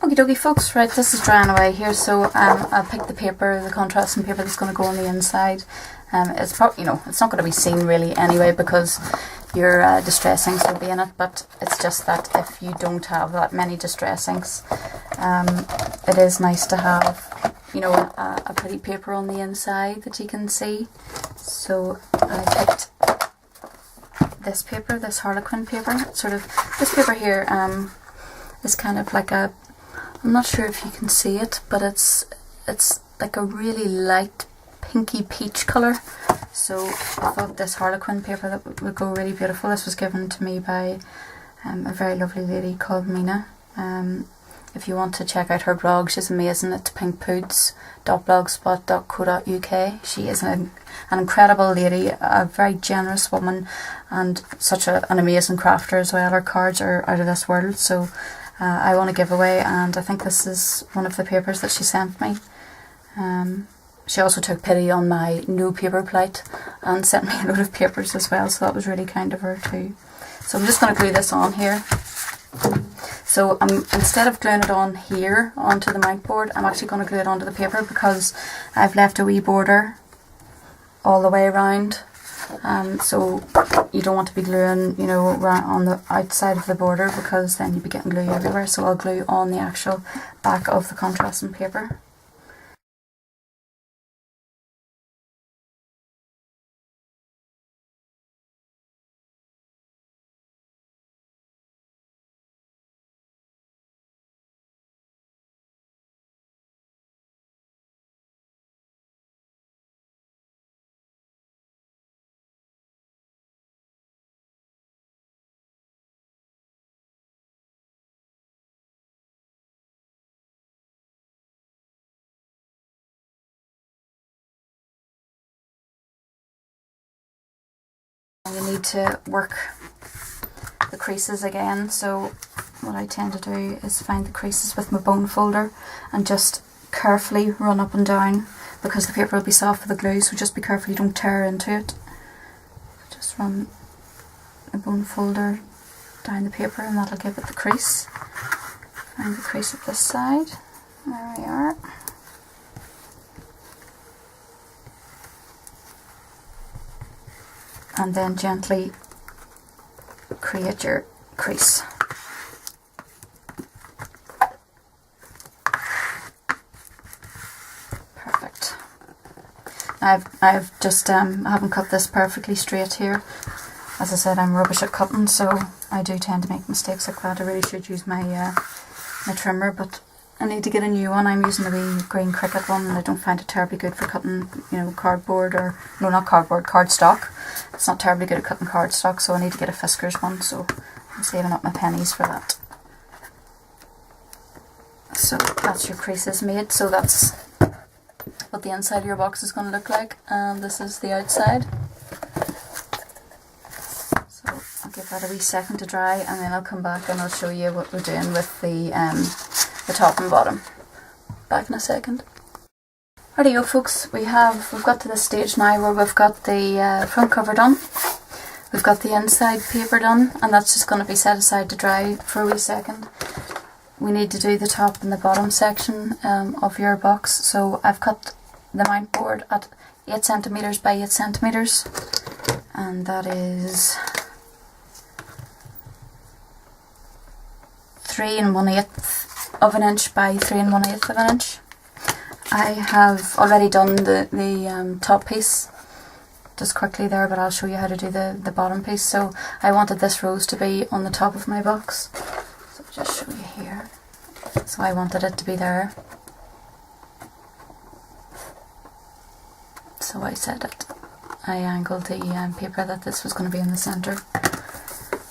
Okie dokie folks, right, this is drying away here, so I'll pick the paper, the contrasting paper that's going to go on the inside. It's probably, it's not going to be seen really anyway because your distress inks will be in it, but it's just that if you don't have that many distress inks, it is nice to have, a pretty paper on the inside that you can see. So I picked this paper, this Harlequin paper. This paper here is kind of like a, I'm not sure if you can see it, but it's like a really light pinky peach colour. So I thought this Harlequin paper that would go really beautiful. This was given to me by a very lovely lady called Mina. If you want to check out her blog, she's amazing. It's pinkpoods.blogspot.co.uk. She is an incredible lady, a very generous woman, and such an amazing crafter as well. Her cards are out of this world, so I want to give away, and I think this is one of the papers that she sent me. She also took pity on my no paper plight and sent me a load of papers as well, so that was really kind of her too. So I'm just going to glue this on here. So instead of gluing it on here onto the mount board, I'm actually going to glue it onto the paper because I've left a wee border all the way around. So you don't want to be gluing, right on the outside of the border because then you'd be getting glue everywhere. So I'll glue on the actual back of the contrasting paper. You need to work the creases again, so what I tend to do is find the creases with my bone folder and just carefully run up and down because the paper will be soft with the glue, so just be careful you don't tear into it. Just run the bone folder down the paper and that'll give it the crease. Find the crease at this side. There we are. And then gently create your crease. Perfect. I've just I haven't cut this perfectly straight here. As I said, I'm rubbish at cutting, so I do tend to make mistakes like that. I really should use my my trimmer, but I need to get a new one. I'm using the wee green Cricut one and I don't find it terribly good for cutting, cardboard, or no, not cardboard, cardstock. It's not terribly good at cutting cardstock, so I need to get a Fiskars one, so I'm saving up my pennies for that. So that's your creases made, so that's what the inside of your box is going to look like, and this is the outside. So I'll give that a wee second to dry and then I'll come back and I'll show you what we're doing with the top and bottom. Back in a second. Righty-o folks, we've got to this stage now where we've got the front cover done. We've got the inside paper done, and that's just going to be set aside to dry for a wee second. We need to do the top and the bottom section of your box, so I've cut the mount board at 8 centimeters by 8 centimeters, and that is 3 1/8 of an inch by 3 1/8 of an inch. I have already done the top piece just quickly there, but I'll show you how to do the bottom piece. So I wanted this rose to be on the top of my box, so I'll just show you here. So I wanted it to be there, so I set it. I angled the paper that this was going to be in the centre,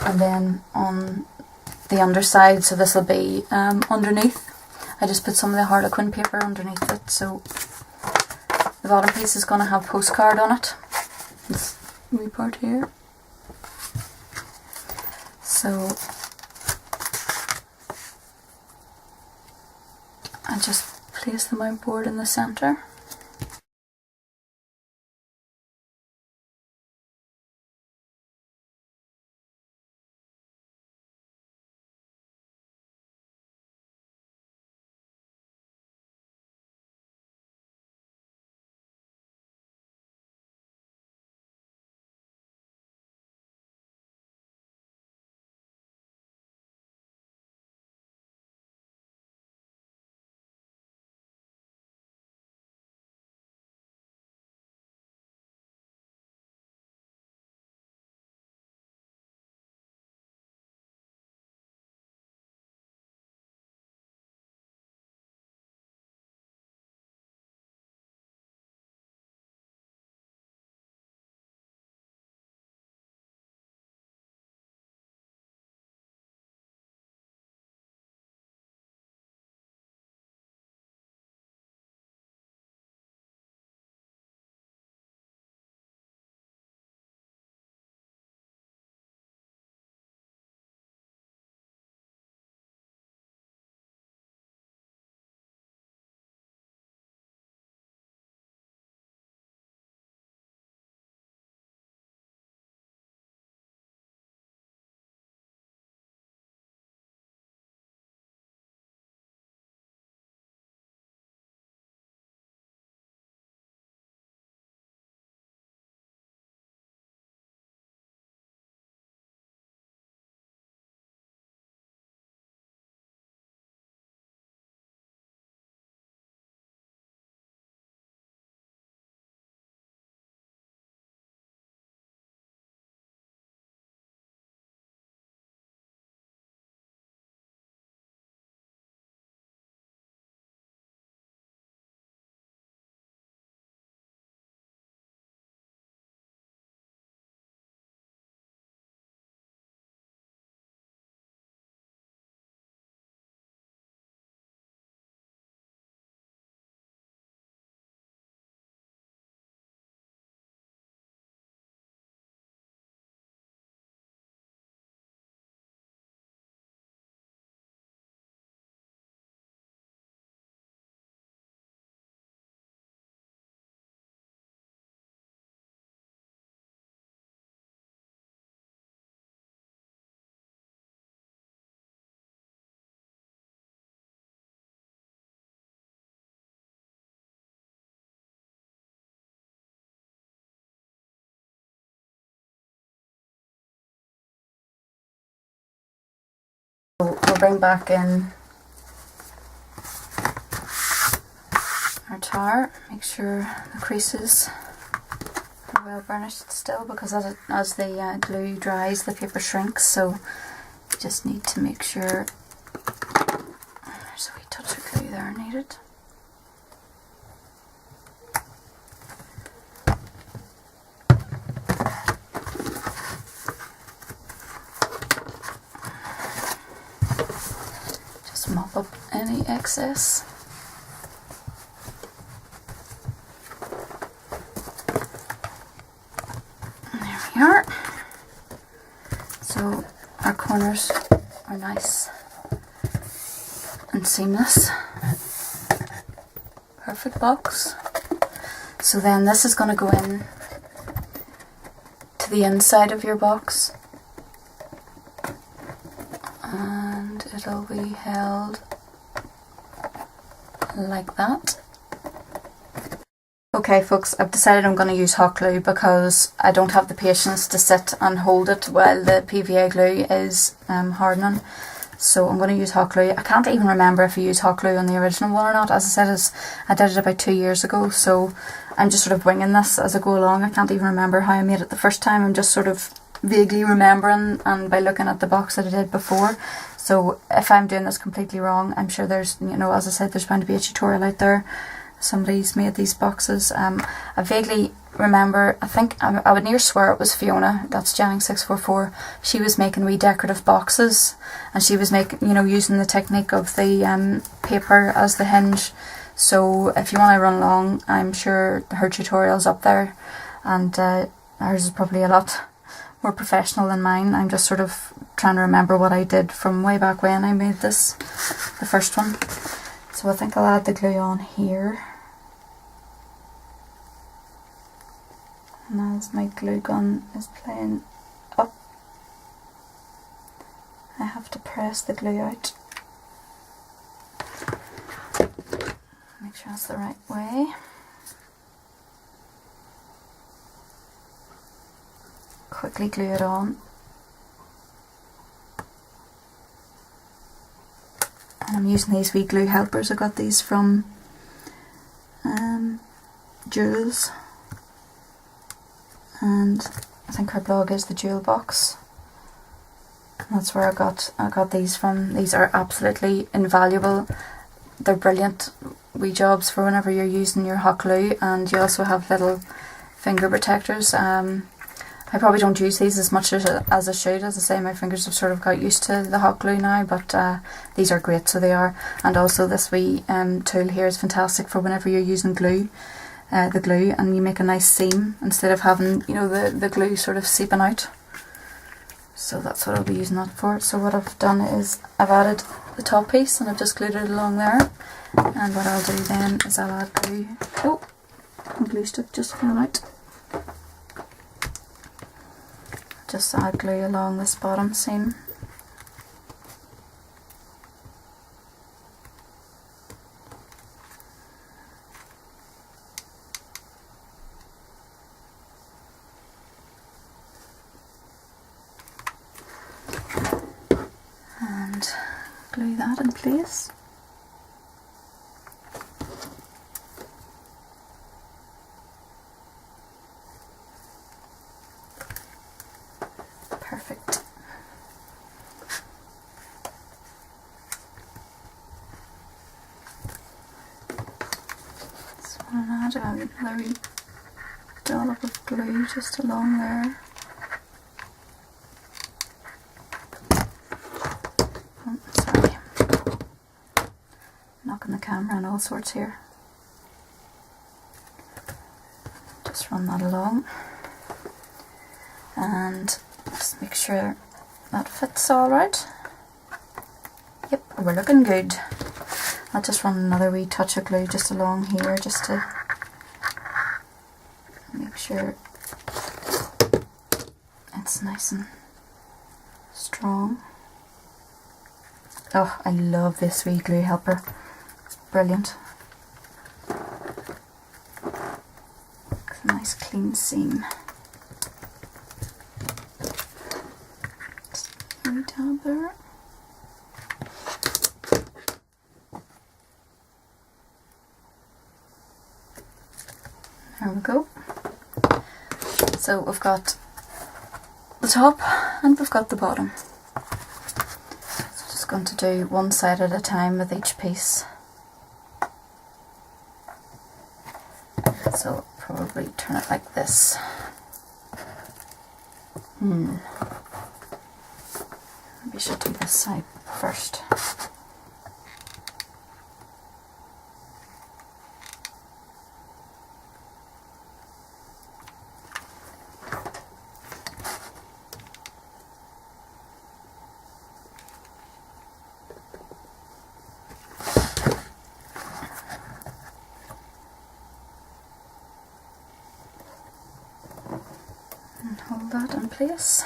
and then on the underside, so this will be underneath, I just put some of the Harlequin paper underneath it. So the bottom piece is going to have postcard on it, this wee part here. So I just place the mount board in the centre. So we'll bring back in our tar, make sure the creases are well burnished still, because as the glue dries the paper shrinks, so you just need to make sure there's a wee touch of glue there needed. Just mop up any excess. Are. So our corners are nice and seamless. Perfect box. So then this is going to go in to the inside of your box, and it'll be held like that. Okay folks, I've decided I'm going to use hot glue because I don't have the patience to sit and hold it while the PVA glue is hardening. So I'm going to use hot glue. I can't even remember if I used hot glue on the original one or not. As I said, I did it about 2 years ago, so I'm just sort of winging this as I go along. I can't even remember how I made it the first time. I'm just sort of vaguely remembering and by looking at the box that I did before. So if I'm doing this completely wrong, I'm sure there's, you know, as I said, there's bound to be a tutorial out there. Somebody's made these boxes. I vaguely remember, I think, I would near swear it was Fiona, that's Jennings644. She was making wee decorative boxes, and she was making, you know, using the technique of the paper as the hinge. So if you want to run along, I'm sure her tutorial's up there, and hers is probably a lot more professional than mine. I'm just sort of trying to remember what I did from way back when I made this, the first one. So I think I'll add the glue on here. And as my glue gun is playing up, I have to press the glue out. Make sure it's the right way. Quickly glue it on. And I'm using these wee glue helpers. I got these from Jules, and I think her blog is the Jewel Box. And that's where I got these from. These are absolutely invaluable. They're brilliant wee jobs for whenever you're using your hot glue, and you also have little finger protectors. I probably don't use these as much as I should. As I say, my fingers have sort of got used to the hot glue now, but these are great, so they are. And also this wee tool here is fantastic for whenever you're using glue, the glue, and you make a nice seam instead of having, you know, the glue sort of seeping out. So that's what I'll be using that for. So what I've done is I've added the top piece and I've just glued it along there. And what I'll do then is I'll add glue. Oh, my glue stick just fell out. Just add glue along this bottom seam. And glue that in place. Perfect. So I'm going to add another wee dollop of glue just along there. Oh, sorry. Knocking the camera and all sorts here. Just run that along. And just make sure that fits alright. Yep, we're looking good. I'll just run another wee touch of glue just along here just to make sure it's nice and strong. Oh, I love this wee glue helper. It's brilliant. It's a nice clean seam. Down there. go. So we've got the top and we've got the bottom. So just going to do one side at a time with each piece. So probably turn it like this. Maybe I should do this side first. And hold that in place.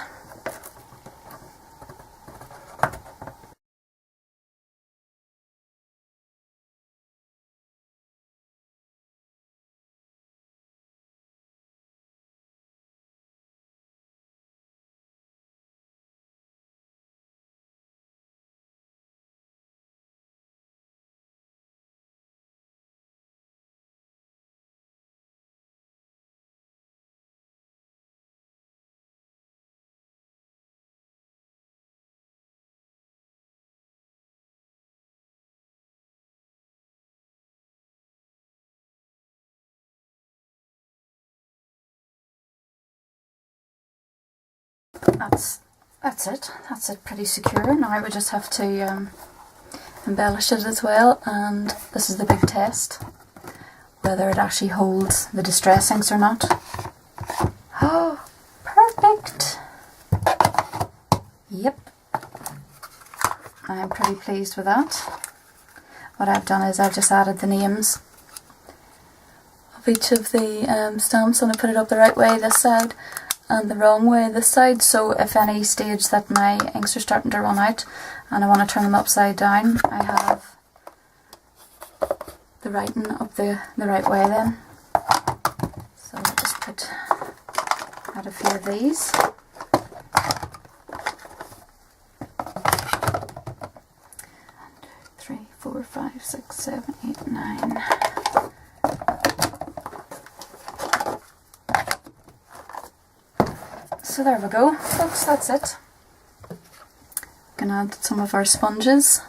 That's it. That's it, pretty secure. Now we just have to embellish it as well, and this is the big test, whether it actually holds the distressings or not. Oh, perfect! Yep. I'm pretty pleased with that. What I've done is I've just added the names of each of the stamps, and I put it up the right way this side and the wrong way this side, so if any stage that my inks are starting to run out and I want to turn them upside down, I have the writing up the right way then. So I'll just add a few of these. 3, 4, 5, 6, 7, 8, 9. So there we go, folks, that's it. We can add some of our sponges.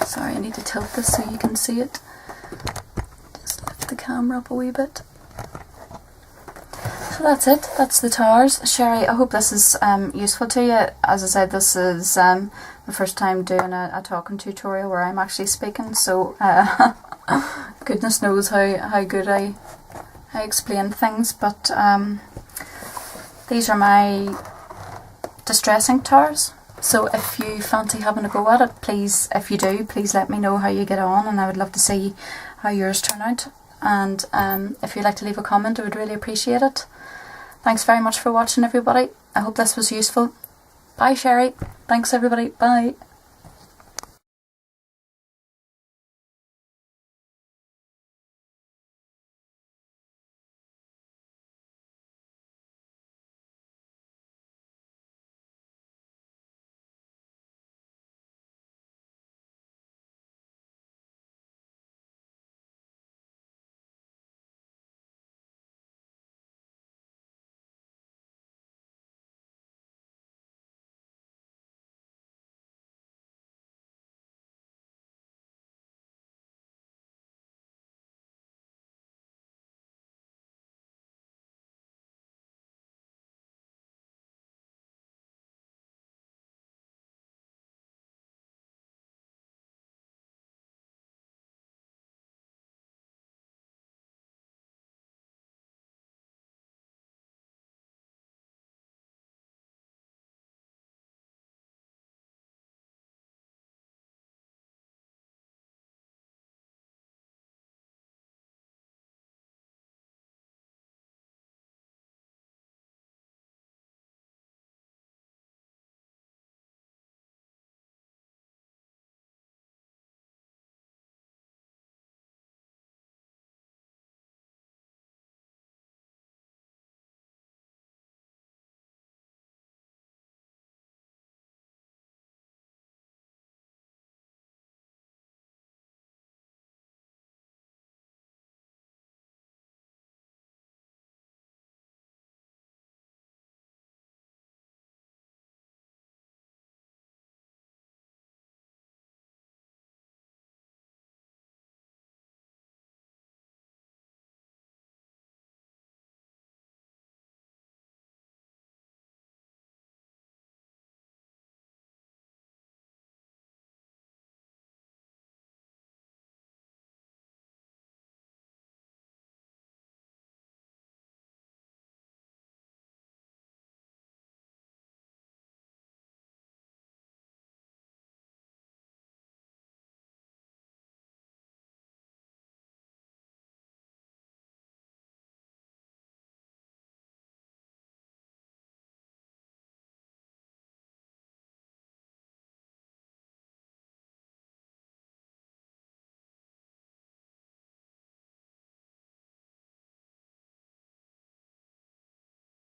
Sorry, I need to tilt this so you can see it. Just lift the camera up a wee bit. So that's it, that's the towers. Sherry, I hope this is useful to you. As I said, this is the first time doing a talking tutorial where I'm actually speaking, so goodness knows how good I explain things, but these are my distressing towers. So if you fancy having a go at it, please, if you do, please let me know how you get on, and I would love to see how yours turn out. And if you'd like to leave a comment, I would really appreciate it. Thanks very much for watching, everybody. I hope this was useful. Bye, Sherry. Thanks, everybody. Bye.